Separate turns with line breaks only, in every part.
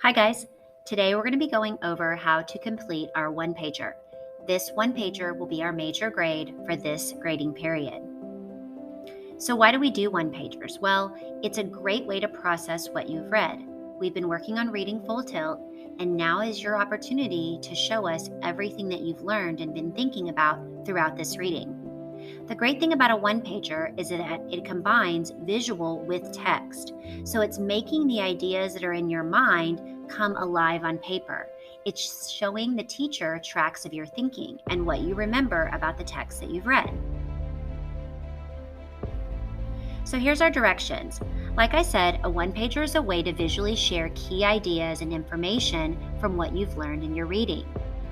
Hi guys, today we're going to be going over how to complete our one-pager. This one-pager will be our major grade for this grading period. So why do we do one-pagers? Well, it's a great way to process what you've read. We've been working on reading full tilt, and now is your opportunity to show us everything that you've learned and been thinking about throughout this reading. The great thing about a one-pager is that it combines visual with text. So it's making the ideas that are in your mind come alive on paper. It's showing the teacher tracks of your thinking and what you remember about the text that you've read. So here's our directions. Like I said, a one-pager is a way to visually share key ideas and information from what you've learned in your reading.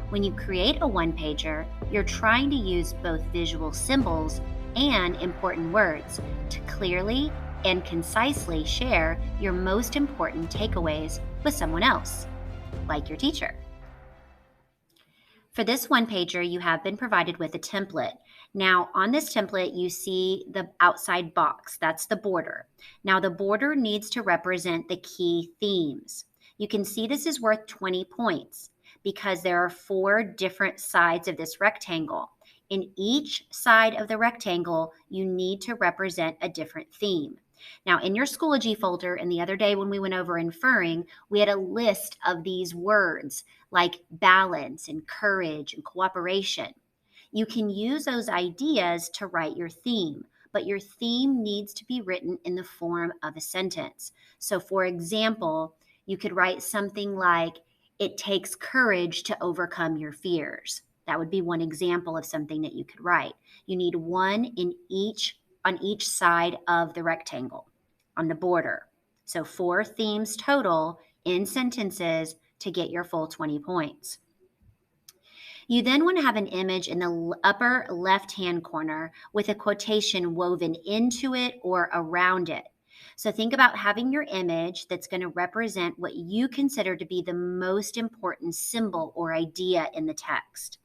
When you create a one-pager, you're trying to use both visual symbols and important words to clearly and concisely share your most important takeaways with someone else, like your teacher. For this one-pager, you have been provided with a template. Now, on this template, you see the outside box. That's the border. Now, the border needs to represent the key themes. You can see this is worth 20 points because there are 4 different sides of this rectangle. In each side of the rectangle, you need to represent a different theme. Now, in your Schoology folder, and the other day when we went over inferring, we had a list of these words like balance and courage and cooperation. You can use those ideas to write your theme, but your theme needs to be written in the form of a sentence. So, for example, you could write something like, "It takes courage to overcome your fears." That would be one example of something that you could write. You need one on each side of the rectangle on the border. So 4 themes total in sentences to get your full 20 points. You then want to have an image in the upper left-hand corner with a quotation woven into it or around it. So think about having your image that's going to represent what you consider to be the most important symbol or idea in the text.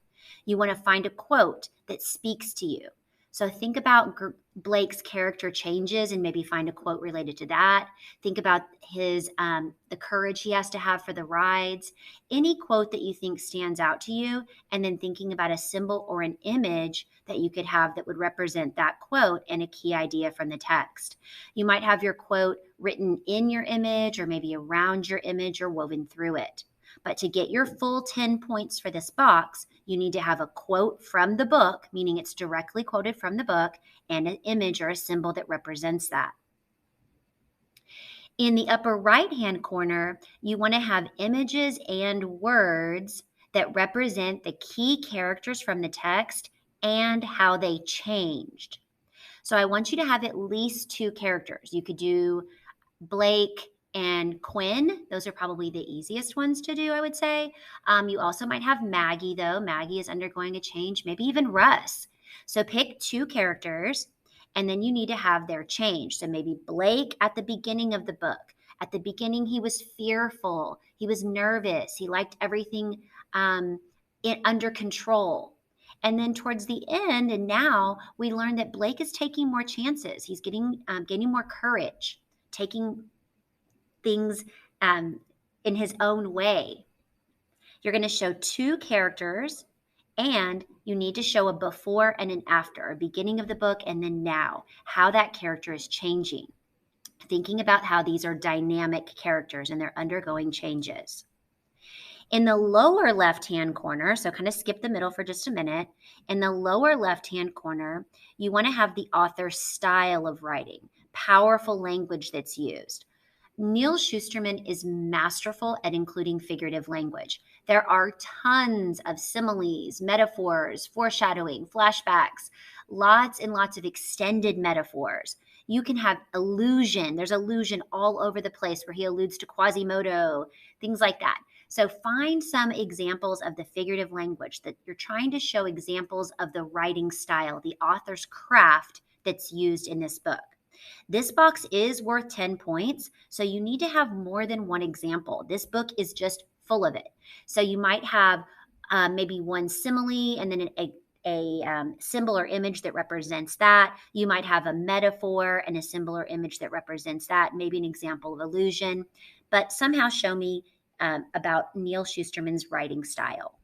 You want to find a quote that speaks to you. So think about Blake's character changes and maybe find a quote related to that. Think about his the courage he has to have for the rides. Any quote that you think stands out to you, and then thinking about a symbol or an image that you could have that would represent that quote and a key idea from the text. You might have your quote written in your image or maybe around your image or woven through it. But to get your full 10 points for this box, you need to have a quote from the book, meaning it's directly quoted from the book, and an image or a symbol that represents that. In the upper right-hand corner, you want to have images and words that represent the key characters from the text and how they changed. So I want you to have at least 2 characters. You could do Blake and Quinn. Those are probably the easiest ones to do, I would say. You also might have Maggie, though. Maggie is undergoing a change, maybe even Russ. So pick 2 characters, and then you need to have their change. So maybe Blake at the beginning of the book. At the beginning, he was fearful. He was nervous. He liked everything under control. And then towards the end, and now we learn that Blake is taking more chances. He's gaining more courage, taking things in his own way. You're going to show 2 characters, and you need to show a before and an after, a beginning of the book and then now, how that character is changing. Thinking about how these are dynamic characters and they're undergoing changes. In the lower left-hand corner, so kind of skip the middle for just a minute, in the lower left-hand corner, you want to have the author's style of writing, powerful language that's used. Neal Shusterman is masterful at including figurative language. There are tons of similes, metaphors, foreshadowing, flashbacks, lots and lots of extended metaphors. You can have allusion. There's allusion all over the place where he alludes to Quasimodo, things like that. So find some examples of the figurative language that you're trying to show examples of the writing style, the author's craft that's used in this book. This box is worth 10 points, so you need to have more than one example. This book is just full of it. So you might have maybe one simile and then a symbol or image that represents that. You might have a metaphor and a symbol or image that represents that, maybe an example of allusion, but somehow show me about Neal Shusterman's writing style.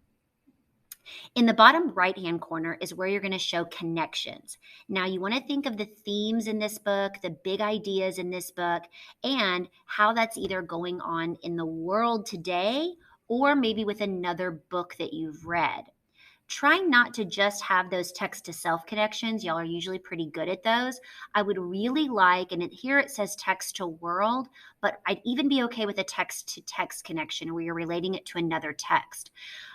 In the bottom right-hand corner is where you're going to show connections. Now, you want to think of the themes in this book, the big ideas in this book, and how that's either going on in the world today or maybe with another book that you've read. Try not to just have those text to self connections. Y'all are usually pretty good at those. I would really like, and here it says text to world, but I'd even be okay with a text to text connection where you're relating it to another text.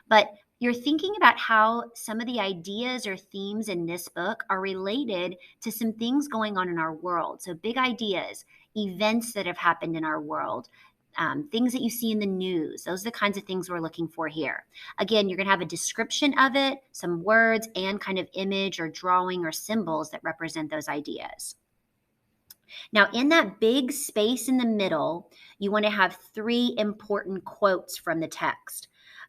But you're thinking about how some of the ideas or themes in this book are related to some things going on in our world. So, big ideas, events that have happened in our world, things that you see in the news. Those are the kinds of things we're looking for here. Again, you're going to have a description of it, some words, and kind of image or drawing or symbols that represent those ideas. Now, in that big space in the middle, you want to have 3 important quotes from the text.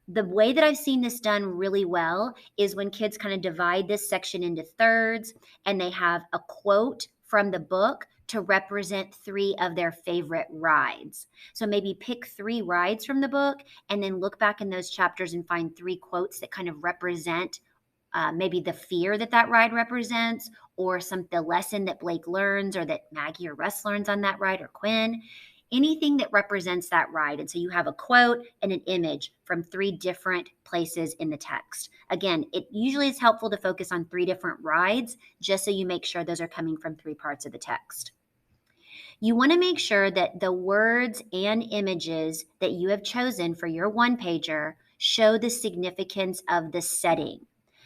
The way that I've seen this done really well is when kids kind of divide this section into thirds and they have a quote from the book to represent 3 of their favorite rides. So maybe pick 3 rides from the book and then look back in those chapters and find 3 quotes that kind of represent maybe the fear that ride represents, or the lesson that Blake learns, or that Maggie or Russ learns on that ride, or Quinn. Anything that represents that ride. And so you have a quote and an image from 3 different places in the text. Again, it usually is helpful to focus on 3 different rides, just so you make sure those are coming from 3 parts of the text. You want to make sure that the words and images that you have chosen for your one-pager show the significance of the setting.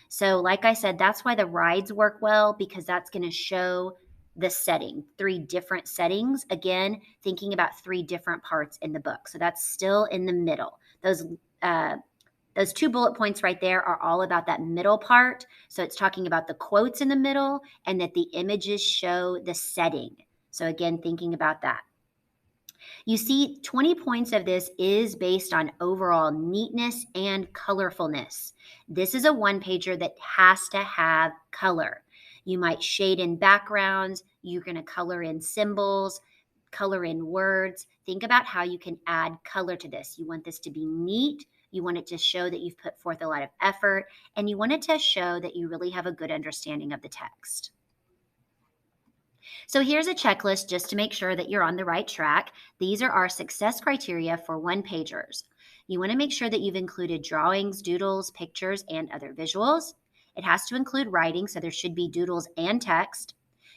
So like I said, that's why the rides work well, because that's going to show the setting, 3 different settings. Again, thinking about 3 different parts in the book. So that's still in the middle. Those 2 bullet points right there are all about that middle part. So it's talking about the quotes in the middle and that the images show the setting. So again, thinking about that. You see, 20 points of this is based on overall neatness and colorfulness. This is a one-pager that has to have color. You might shade in backgrounds. You're going to color in symbols, color in words. Think about how you can add color to this. You want this to be neat. You want it to show that you've put forth a lot of effort, and you want it to show that you really have a good understanding of the text. So here's a checklist just to make sure that you're on the right track. These are our success criteria for one-pagers. You want to make sure that you've included drawings, doodles, pictures, and other visuals. It has to include writing, so there should be doodles and text.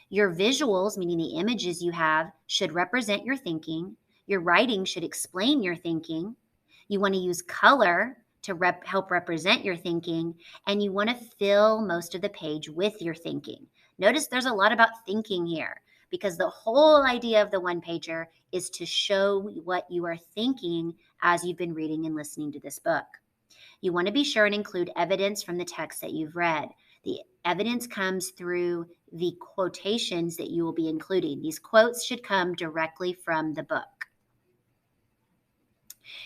Your visuals, meaning the images you have, should represent your thinking. Your writing should explain your thinking. You want to use color to help represent your thinking, and you want to fill most of the page with your thinking. Notice there's a lot about thinking here, because the whole idea of the one-pager is to show what you are thinking as you've been reading and listening to this book. You want to be sure and include evidence from the text that you've read. The evidence comes through the quotations that you will be including. These quotes should come directly from the book.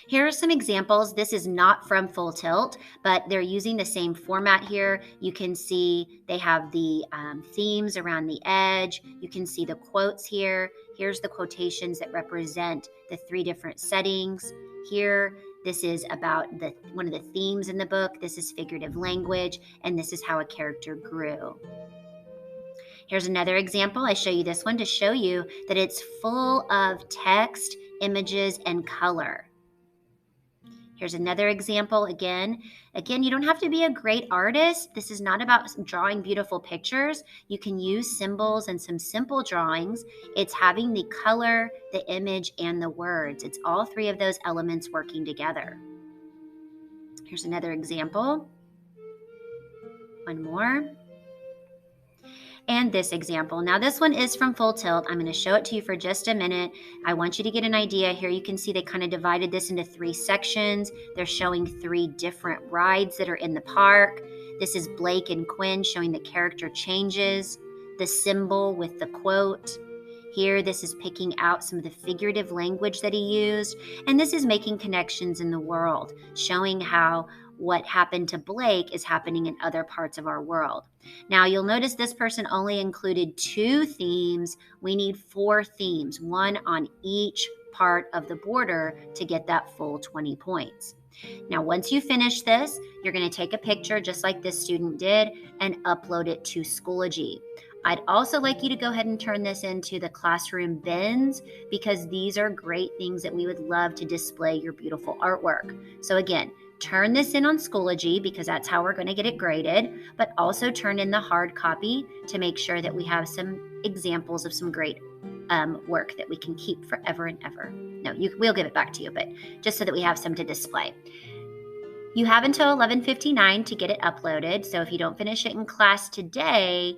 Here are some examples. This is not from Full Tilt, but they're using the same format here. You can see they have the themes around the edge. You can see the quotes here. Here's the quotations that represent the 3 different settings. Here, this is about one of the themes in the book. This is figurative language, and this is how a character grew. Here's another example. I show you this one to show you that it's full of text, images, and color. Here's another example again. Again, you don't have to be a great artist. This is not about drawing beautiful pictures. You can use symbols and some simple drawings. It's having the color, the image, and the words. It's all 3 of those elements working together. Here's another example. One more. And this example. Now this one is from Full Tilt. I'm going to show it to you for just a minute. I want you to get an idea. Here you can see they kind of divided this into 3 sections. They're showing 3 different rides that are in the park. This is Blake and Quinn showing the character changes, the symbol with the quote. Here, this is picking out some of the figurative language that he used. And this is making connections in the world, showing how what happened to Blake is happening in other parts of our world. Now, you'll notice this person only included 2 themes. We need 4 themes, 1 on each part of the border to get that full 20 points. Now, once you finish this, you're going to take a picture just like this student did and upload it to Schoology. I'd also like you to go ahead and turn this into the classroom bins because these are great things that we would love to display your beautiful artwork. So again, turn this in on Schoology because that's how we're going to get it graded, but also turn in the hard copy to make sure that we have some examples of some great work that we can keep forever and ever. No, we'll give it back to you, but just so that we have some to display. You have until 11:59 to get it uploaded. So if you don't finish it in class today,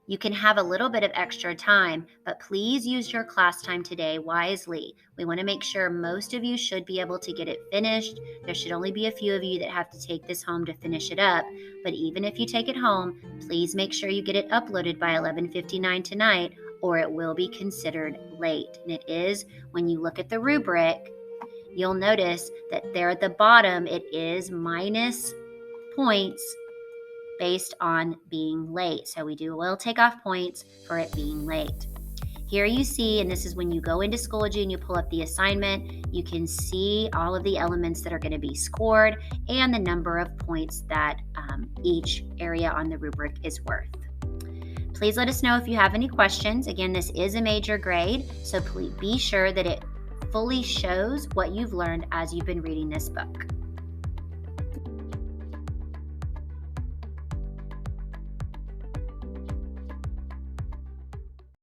you can have a little bit of extra time, but please use your class time today wisely. We want to make sure most of you should be able to get it finished. There should only be a few of you that have to take this home to finish it up. But even if you take it home, please make sure you get it uploaded by 11:59 tonight, or it will be considered late. And it is, when you look at the rubric, you'll notice that there at the bottom, it is minus points based on being late. So will take off points for it being late. Here you see, and this is when you go into Schoology and you pull up the assignment, you can see all of the elements that are going to be scored and the number of points that each area on the rubric is worth. Please let us know if you have any questions. Again, this is a major grade, so please be sure that it fully shows what you've learned as you've been reading this book.